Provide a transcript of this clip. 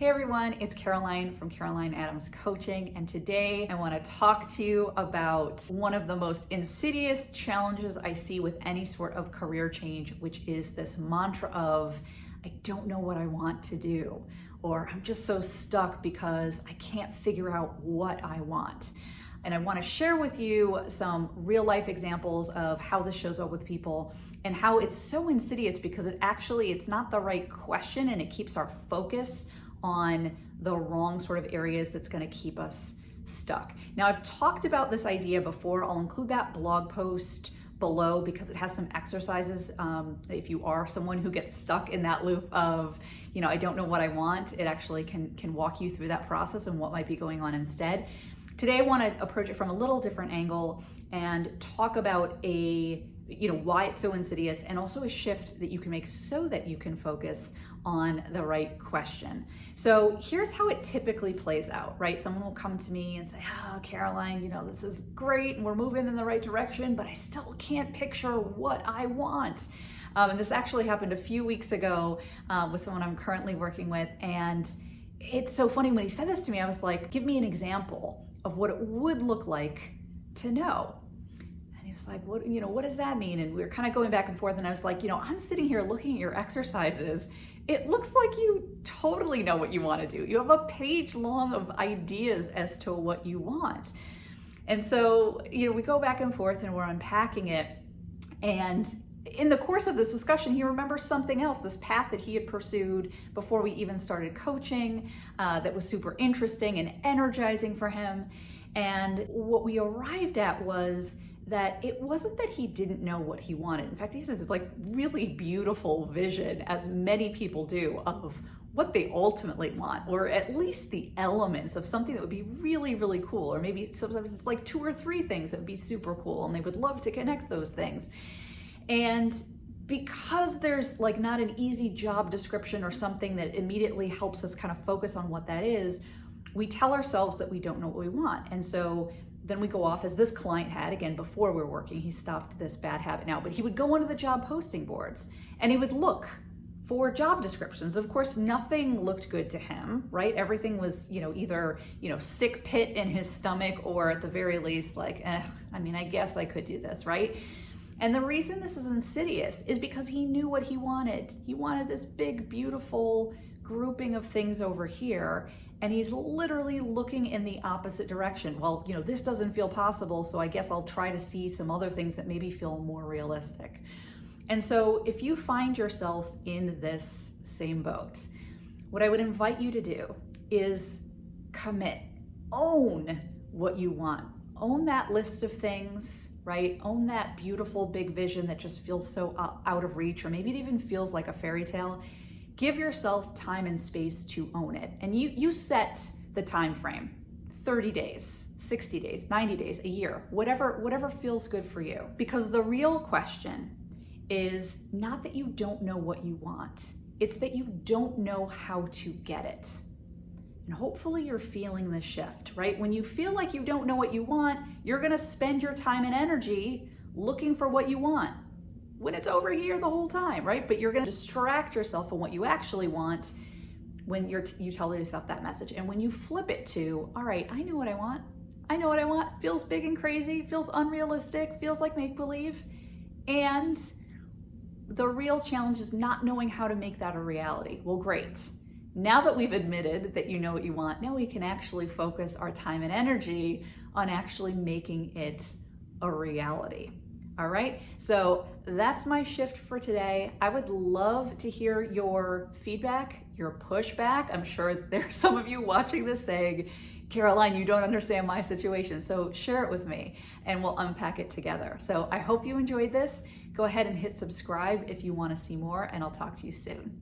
Hey everyone, it's Caroline from Caroline Adams Coaching, and today I want to talk to you about one of the most insidious challenges I see with any sort of career change, which is this mantra of, I don't know what I want to do, or I'm just so stuck because I can't figure out what I want. And I want to share with you some real life examples of how this shows up with people and how it's so insidious because it's not the right question and it keeps our focus on the wrong sort of areas that's going to keep us stuck. Now, I've talked about this idea before. I'll include that blog post below because it has some exercises. If you are someone who gets stuck in that loop of, I don't know what I want, it actually can walk you through that process and what might be going on instead. Today, I want to approach it from a little different angle and talk about why it's so insidious and also a shift that you can make so that you can focus on the right question. So here's how it typically plays out, right? Someone will come to me and say, Caroline, this is great and we're moving in the right direction, but I still can't picture what I want. And this actually happened a few weeks ago with someone I'm currently working with. And it's so funny when he said this to me, I was like, give me an example of what it would look like to know. And he was like, what does that mean? And we were kind of going back and forth. And I was like, I'm sitting here looking at your exercises. It looks like you totally know what you want to do. You have a page long of ideas as to what you want. And so, we go back and forth and we're unpacking it. And in the course of this discussion, he remembers something else, this path that he had pursued before we even started coaching, that was super interesting and energizing for him. And what we arrived at was that it wasn't that he didn't know what he wanted. In fact, he says it's like really beautiful vision, as many people do, of what they ultimately want, or at least the elements of something that would be really, really cool. Or maybe sometimes it's like 2 or 3 things that would be super cool and they would love to connect those things. And because there's not an easy job description or something that immediately helps us kind of focus on what that is, we tell ourselves that we don't know what we want. And so then we go off, as this client had, again, before we were working, he stopped this bad habit now, but he would go onto the job posting boards and he would look for job descriptions. Of course, nothing looked good to him, right? Everything was, either, sick pit in his stomach, or at the very least, I guess I could do this, right? And the reason this is insidious is because he knew what he wanted. He wanted this big, beautiful grouping of things over here, and he's literally looking in the opposite direction. Well, this doesn't feel possible, so I guess I'll try to see some other things that maybe feel more realistic. And so if you find yourself in this same boat, what I would invite you to do is commit, own what you want. Own that list of things, right? Own that beautiful big vision that just feels so out of reach, or maybe it even feels like a fairy tale. Give yourself time and space to own it. And you set the time frame, 30 days, 60 days, 90 days, a year, whatever feels good for you. Because the real question is not that you don't know what you want, it's that you don't know how to get it. And hopefully you're feeling the shift, right? When you feel like you don't know what you want, you're gonna spend your time and energy looking for what you want when it's over here the whole time, right? But you're gonna distract yourself from what you actually want when you tell yourself that message. And when you flip it to, all right, I know what I want. I know what I want. Feels big and crazy, feels unrealistic, feels like make-believe. And the real challenge is not knowing how to make that a reality. Well, great. Now that we've admitted that you know what you want, now we can actually focus our time and energy on actually making it a reality. All right, so that's my shift for today. I would love to hear your feedback, your pushback. I'm sure there's some of you watching this saying, Caroline, you don't understand my situation. So share it with me and we'll unpack it together. So I hope you enjoyed this. Go ahead and hit subscribe if you want to see more, and I'll talk to you soon.